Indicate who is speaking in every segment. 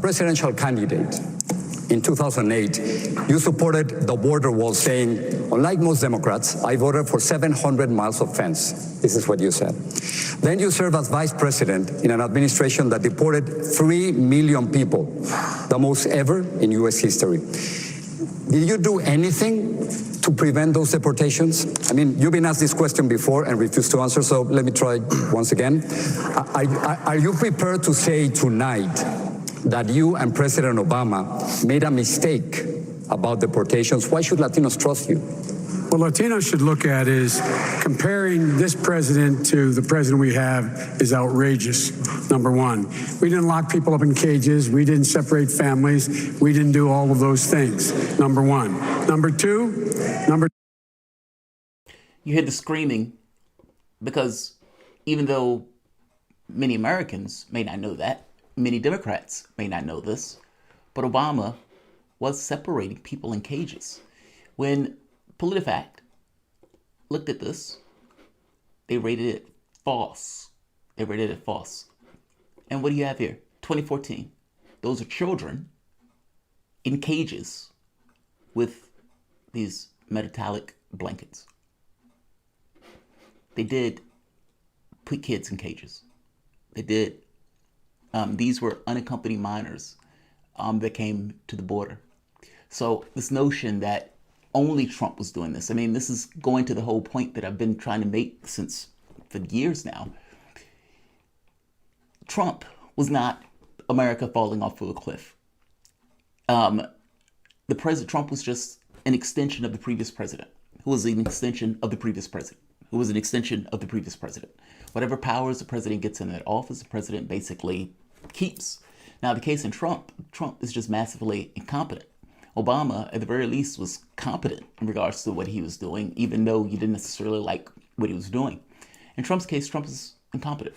Speaker 1: presidential candidate in 2008, you supported the border wall saying, unlike most Democrats, I voted for 700 miles of fence. This is what you said. Then you served as vice president in an administration that deported 3 million people, the most ever in U.S. history. Did you do anything to prevent those deportations? I mean, you've been asked this question before and refused to answer, so let me try once again. Are you prepared to say tonight that you and President Obama made a mistake about deportations? Why should Latinos trust you?
Speaker 2: What Latinos should look at is comparing this president to the president we have is outrageous, number one. We didn't lock people up in cages. We didn't separate families. We didn't do all of those things, number one. Number two,
Speaker 3: You hear the screaming because even though many Americans may not know that, many Democrats may not know this, but Obama was separating people in cages. When PolitiFact looked at this, they rated it false. They rated it false. And what do you have here? 2014. Those are children in cages with these metallic blankets. They did put kids in cages. They did. These were unaccompanied minors that came to the border. So this notion that only Trump was doing this, I mean, this is going to the whole point that I've been trying to make for years now. Trump was not America falling off of a cliff. Trump was just an extension of the previous president, who was an extension of the previous president, who was an extension of the previous president. Whatever powers the president gets in that office, the president basically keeps. Now, the case in Trump is just massively incompetent. Obama, at the very least, was competent in regards to what he was doing, even though you didn't necessarily like what he was doing. In Trump's case, Trump is incompetent.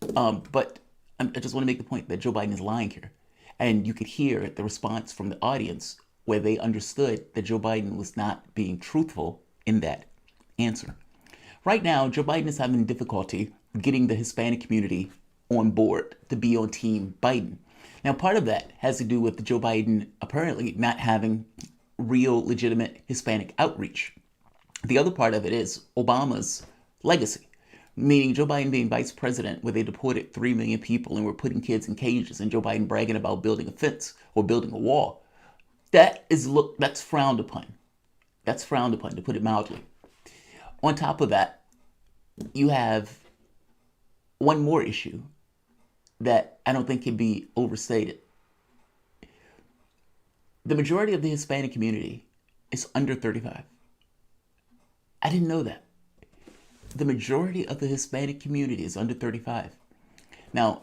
Speaker 3: But I just want to make the point that Joe Biden is lying here. And you could hear the response from the audience where they understood that Joe Biden was not being truthful in that answer. Right now, Joe Biden is having difficulty getting the Hispanic community on board to be on Team Biden. Now, part of that has to do with Joe Biden apparently not having real, legitimate Hispanic outreach. The other part of it is Obama's legacy, meaning Joe Biden being vice president where they deported 3 million people and were putting kids in cages, and Joe Biden bragging about building a fence or building a wall. That's frowned upon. That's frowned upon, to put it mildly. On top of that, you have one more issue that I don't think can be overstated. The majority of the Hispanic community is under 35. I didn't know that. The majority of the Hispanic community is under 35. Now,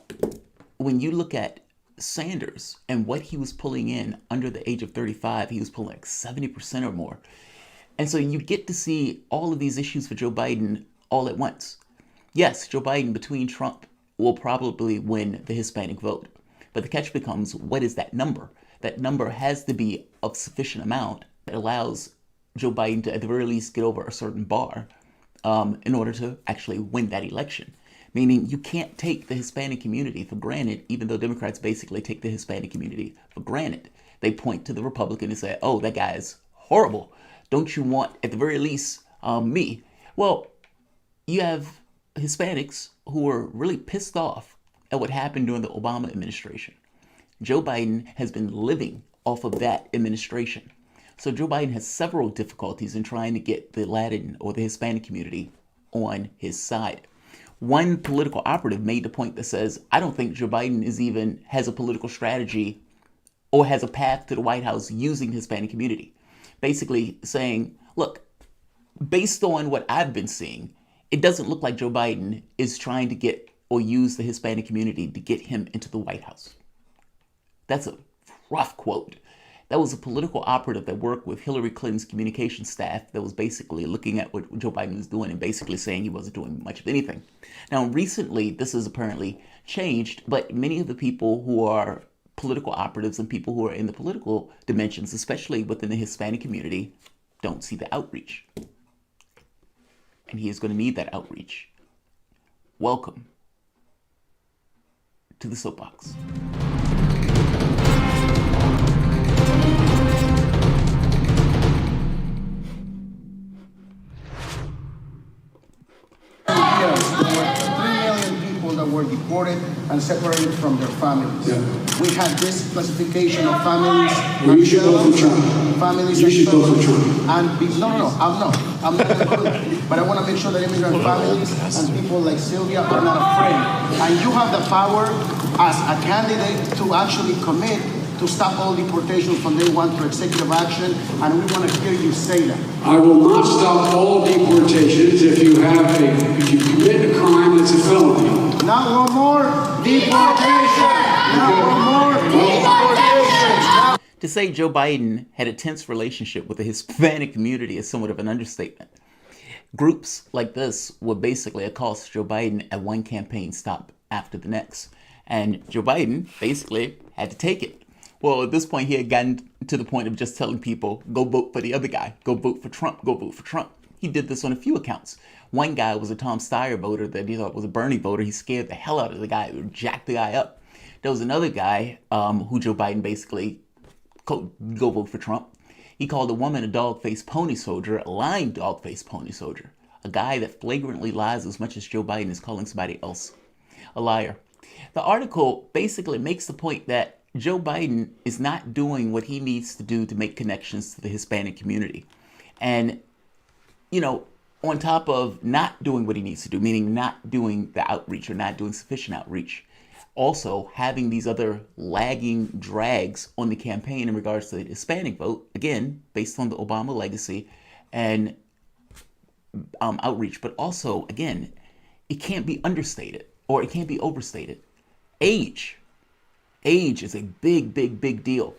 Speaker 3: when you look at Sanders and what he was pulling in under the age of 35, he was pulling like 70% or more. And so you get to see all of these issues for Joe Biden all at once. Yes, Joe Biden, between Trump, will probably win the Hispanic vote. But the catch becomes, what is that number? That number has to be of sufficient amount that allows Joe Biden to at the very least get over a certain bar in order to actually win that election. Meaning you can't take the Hispanic community for granted, even though Democrats basically take the Hispanic community for granted. They point to the Republican and say, oh, that guy is horrible. Don't you want, at the very least, me? Well, you have Hispanics who are really pissed off at what happened during the Obama administration. Joe Biden has been living off of that administration. So Joe Biden has several difficulties in trying to get the Latin or the Hispanic community on his side. One political operative made the point that says, I don't think Joe Biden has a political strategy or has a path to the White House using the Hispanic community. Basically saying, look, based on what I've been seeing, it doesn't look like Joe Biden is trying to get or use the Hispanic community to get him into the White House. That's a rough quote. That was a political operative that worked with Hillary Clinton's communication staff that was basically looking at what Joe Biden was doing and basically saying he wasn't doing much of anything. Now, recently, this has apparently changed, but many of the people who are political operatives and people who are in the political dimensions, especially within the Hispanic community, don't see the outreach. And he is going to need that outreach. Welcome to the Soapbox.
Speaker 4: deported and separated from their families.
Speaker 2: Yeah.
Speaker 4: We have this classification of families.
Speaker 2: Well, you should vote for Trump.
Speaker 4: Families.
Speaker 2: You should vote for Trump.
Speaker 4: No, I'm not. I'm not included. But I want to make sure that immigrant families and people like Sylvia are not afraid. And you have the power as a candidate to actually commit to stop all deportations from day one through executive action, and we want to hear you say that.
Speaker 2: I will not stop all deportations if you commit a crime that's a felony.
Speaker 4: Not one more deportation. Not one more deportation.
Speaker 3: To say Joe Biden had a tense relationship with the Hispanic community is somewhat of an understatement. Groups like this would basically accost Joe Biden at one campaign stop after the next. And Joe Biden basically had to take it. Well, at this point, he had gotten to the point of just telling people, go vote for the other guy. Go vote for Trump. Go vote for Trump. He did this on a few accounts. One guy was a Tom Steyer voter that he thought was a Bernie voter. He scared the hell out of the guy, jacked the guy up. There was another guy who Joe Biden basically go vote for Trump. He called a woman a dog-faced pony soldier, a lying dog-faced pony soldier. A guy that flagrantly lies as much as Joe Biden is calling somebody else a liar. The article basically makes the point that Joe Biden is not doing what he needs to do to make connections to the Hispanic community. And, you know, on top of not doing what he needs to do, meaning not doing the outreach or not doing sufficient outreach, also having these other lagging drags on the campaign in regards to the Hispanic vote, again, based on the Obama legacy and outreach, but also, again, it can't be understated or it can't be overstated. Age is a big, big, big deal.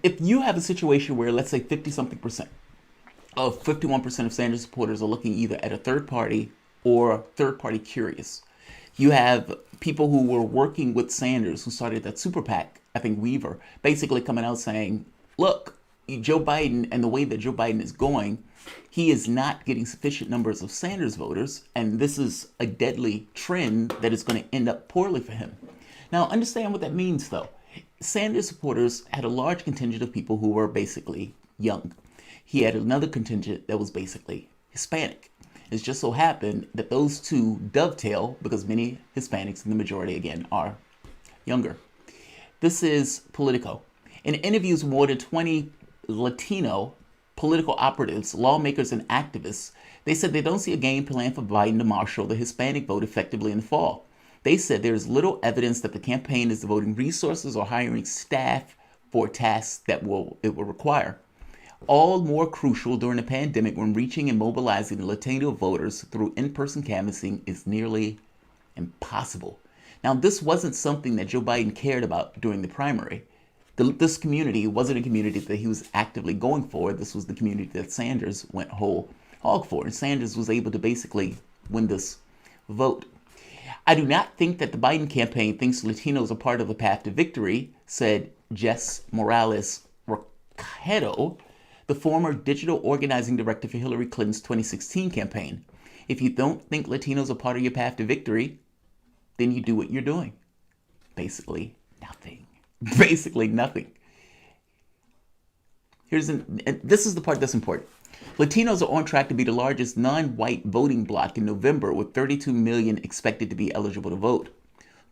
Speaker 3: If you have a situation where, let's say, 50-something% of 51% of Sanders supporters are looking either at a third party or third party curious, you have people who were working with Sanders who started that super PAC, I think Weaver, basically coming out saying, look, Joe Biden and the way that Joe Biden is going, he is not getting sufficient numbers of Sanders voters, and this is a deadly trend that is going to end up poorly for him. Now, understand what that means, though. Sanders supporters had a large contingent of people who were basically young. He had another contingent that was basically Hispanic. It just so happened that those two dovetail because many Hispanics, and the majority, again, are younger. This is Politico. In interviews with more than 20 Latino political operatives, lawmakers, and activists, they said they don't see a game plan for Biden to marshal the Hispanic vote effectively in the fall. They said there is little evidence that the campaign is devoting resources or hiring staff for tasks that it will require. All more crucial during the pandemic when reaching and mobilizing Latino voters through in-person canvassing is nearly impossible. Now, this wasn't something that Joe Biden cared about during the primary. This community wasn't a community that he was actively going for. This was the community that Sanders went whole hog for. And Sanders was able to basically win this vote. I do not think that the Biden campaign thinks Latinos are part of the path to victory, said Jess Morales Roquedo, the former digital organizing director for Hillary Clinton's 2016 campaign. If you don't think Latinos are part of your path to victory, then you do what you're doing. Basically nothing. Basically nothing. This is the part that's important. Latinos are on track to be the largest non-white voting bloc in November, with 32 million expected to be eligible to vote.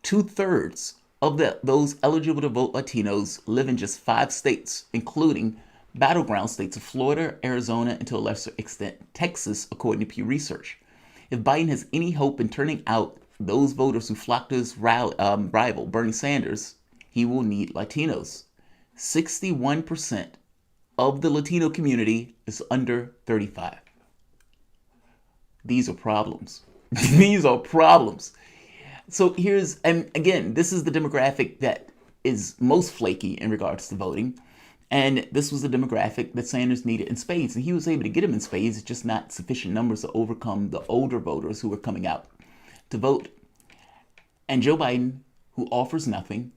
Speaker 3: 2/3 of those eligible to vote Latinos live in just 5 states, including battleground states of Florida, Arizona, and to a lesser extent, Texas, according to Pew Research. If Biden has any hope in turning out those voters who flock to his rival, Bernie Sanders, he will need Latinos. 61% of the Latino community is under 35. These are problems. These are problems. So and again, this is the demographic that is most flaky in regards to voting. And this was the demographic that Sanders needed in spades. And he was able to get him in spades, just not sufficient numbers to overcome the older voters who were coming out to vote. And Joe Biden, who offers nothing,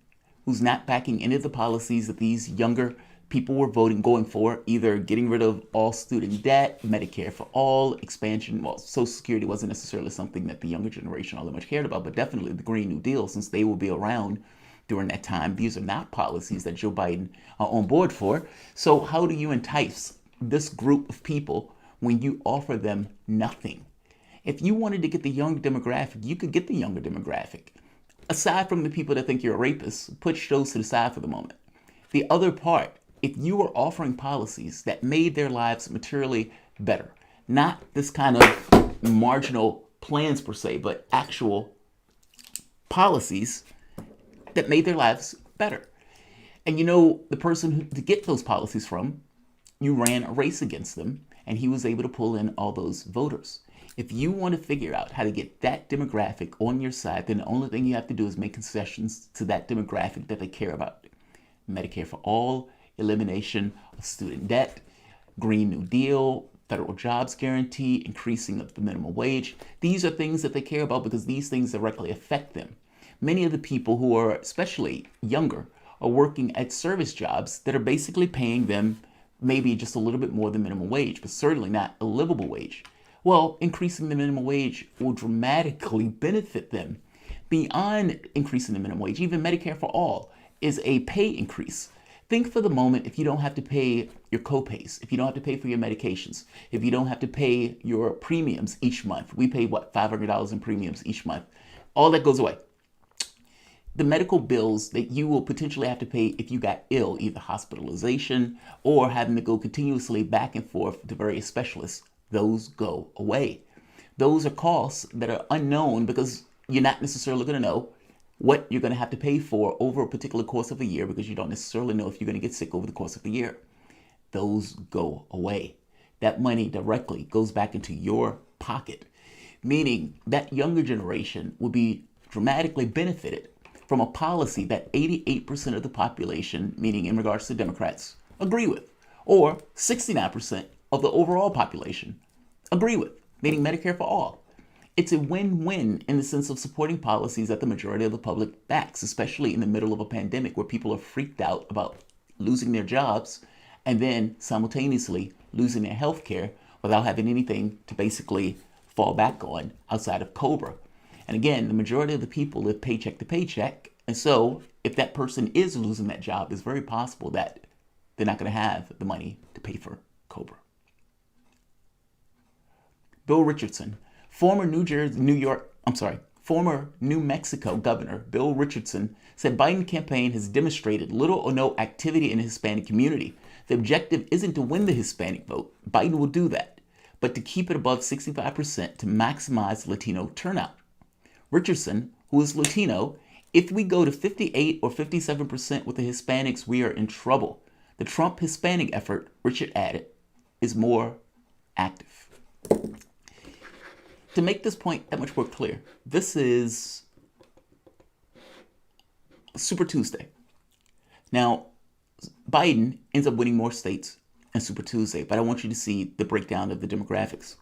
Speaker 3: who's not backing any of the policies that these younger people were going for, either getting rid of all student debt, Medicare for all, expansion. Well, Social Security wasn't necessarily something that the younger generation all that much cared about, but definitely the Green New Deal, since they will be around during that time. These are not policies that Joe Biden are on board for. So how do you entice this group of people when you offer them nothing? If you wanted to get the younger demographic, you could get the younger demographic. aside from the people that think you're a rapist, put those to the side for the moment. The other part, if you were offering policies that made their lives materially better, not this kind of marginal plans per se, but actual policies that made their lives better. And you know, the person to get those policies from, you ran a race against them, and he was able to pull in all those voters. If you want to figure out how to get that demographic on your side, then the only thing you have to do is make concessions to that demographic that they care about. Medicare for all, elimination of student debt, Green New Deal, federal jobs guarantee, increasing of the minimum wage. These are things that they care about because these things directly affect them. Many of the people who are especially younger are working at service jobs that are basically paying them maybe just a little bit more than minimum wage, but certainly not a livable wage. Well, increasing the minimum wage will dramatically benefit them. Beyond increasing the minimum wage, even Medicare for all is a pay increase. Think for the moment if you don't have to pay your copays, if you don't have to pay for your medications, if you don't have to pay your premiums each month. We pay, what, $500 in premiums each month. All that goes away. The medical bills that you will potentially have to pay if you got ill, either hospitalization or having to go continuously back and forth to various specialists, those go away. Those are costs that are unknown because you're not necessarily going to know what you're going to have to pay for over a particular course of a year because you don't necessarily know if you're going to get sick over the course of the year. Those go away. That money directly goes back into your pocket, meaning that younger generation will be dramatically benefited from a policy that 88% of the population, meaning in regards to Democrats, agree with, or 69% of the overall population agree with, meaning Medicare for all. It's a win-win in the sense of supporting policies that the majority of the public backs, especially in the middle of a pandemic where people are freaked out about losing their jobs and then simultaneously losing their health care without having anything to basically fall back on outside of COBRA. And again, the majority of the people live paycheck to paycheck. And so if that person is losing that job, it's very possible that they're not going to have the money to pay for COBRA. Bill Richardson, former New Mexico Governor Bill Richardson said Biden campaign has demonstrated little or no activity in the Hispanic community. The objective isn't to win the Hispanic vote. Biden will do that, but to keep it above 65% to maximize Latino turnout. Richardson, who is Latino, if we go to 58 or 57% with the Hispanics, we are in trouble. The Trump Hispanic effort, Richard added, is more active. To make this point that much more clear, this is Super Tuesday. Now, Biden ends up winning more states in Super Tuesday, but I want you to see the breakdown of the demographics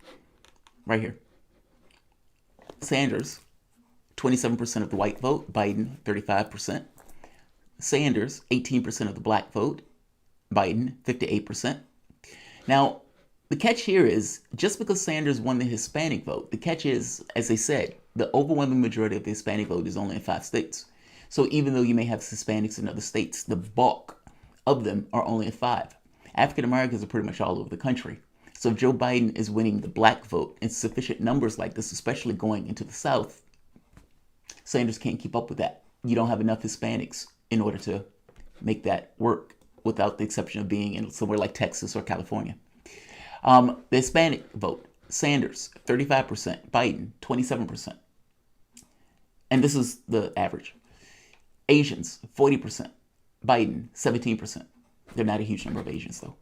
Speaker 3: right here. Sanders, 27% of the white vote, Biden, 35%. Sanders, 18% of the black vote, Biden, 58%. Now, the catch here is, just because Sanders won the Hispanic vote, the catch is, as they said, the overwhelming majority of the Hispanic vote is only in 5 states. So even though you may have Hispanics in other states, the bulk of them are only in 5. African Americans are pretty much all over the country. So if Joe Biden is winning the black vote in sufficient numbers like this, especially going into the South, Sanders can't keep up with that. You don't have enough Hispanics in order to make that work, without the exception of being in somewhere like Texas or California. The Hispanic vote, Sanders, 35%, Biden, 27%. And this is the average. Asians, 40%, Biden, 17%. They're not a huge number of Asians, though.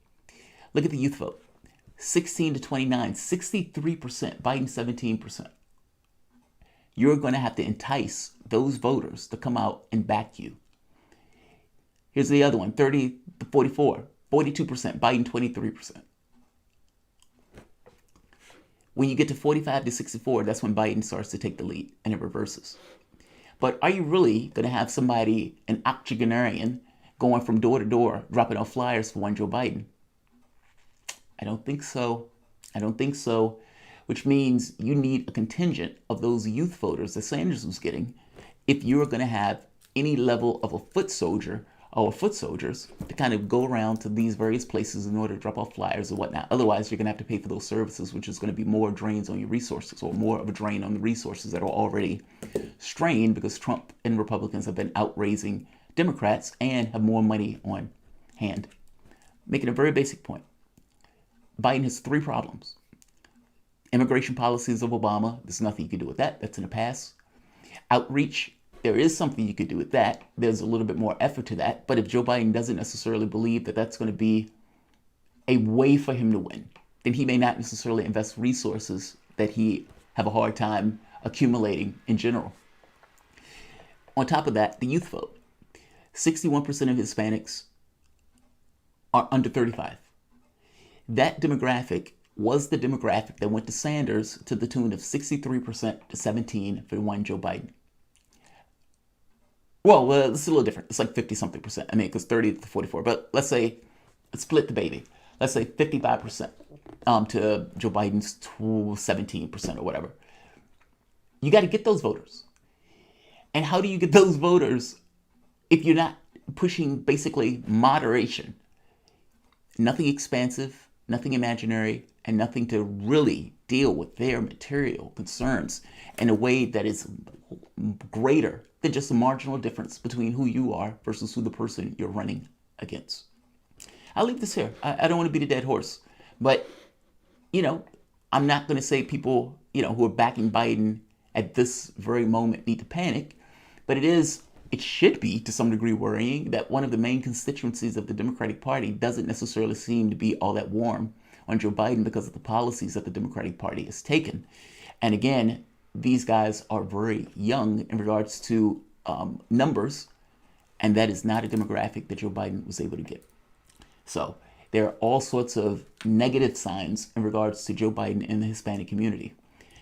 Speaker 3: Look at the youth vote. 16 to 29, 63%, Biden, 17%. You're going to have to entice those voters to come out and back you. Here's the other one, 30 to 44, 42%, Biden, 23%. When you get to 45 to 64, that's when Biden starts to take the lead and it reverses. But are you really going to have somebody, an octogenarian, going from door to door, dropping off flyers for one Joe Biden? I don't think so. I don't think so. Which means you need a contingent of those youth voters that Sanders was getting if you're going to have any level of a foot soldier our foot soldiers to kind of go around to these various places in order to drop off flyers or whatnot. Otherwise, you're going to have to pay for those services, which is going to be more drains on your resources, or more of a drain on the resources that are already strained because Trump and Republicans have been outraising Democrats and have more money on hand. Making a very basic point. Biden has 3 problems. Immigration policies of Obama, there's nothing you can do with that. That's in the past. Outreach, there is something you could do with that. There's a little bit more effort to that. But if Joe Biden doesn't necessarily believe that that's going to be a way for him to win, then he may not necessarily invest resources that he have a hard time accumulating in general. On top of that, the youth vote. 61% of Hispanics are under 35. That demographic was the demographic that went to Sanders to the tune of 63% to 17% for one Joe Biden. Well, it's a little different. It's like 50-something%. I mean, because 30 to 44. But let's say, split the baby. Let's say 55% to Joe Biden's 17% or whatever. You got to get those voters. And how do you get those voters if you're not pushing basically moderation? Nothing expansive, nothing imaginary, and nothing to really deal with their material concerns in a way that is greater than just a marginal difference between who you are versus who the person you're running against. I'll leave this here. I don't want to beat a dead horse. But, I'm not going to say people, who are backing Biden at this very moment need to panic. But it should be, to some degree, worrying that one of the main constituencies of the Democratic Party doesn't necessarily seem to be all that warm on Joe Biden because of the policies that the Democratic Party has taken. And again, these guys are very young in regards to numbers, and that is not a demographic that Joe Biden was able to get. So there are all sorts of negative signs in regards to Joe Biden in the Hispanic community.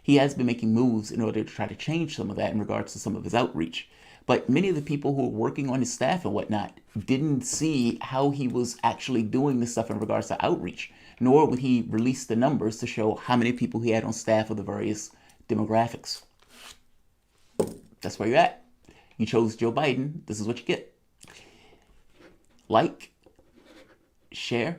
Speaker 3: He has been making moves in order to try to change some of that in regards to some of his outreach. But many of the people who are working on his staff and whatnot didn't see how he was actually doing this stuff in regards to outreach, nor would he release the numbers to show how many people he had on staff of the various demographics. That's where you're at. You chose Joe Biden. This is what you get. Like, share,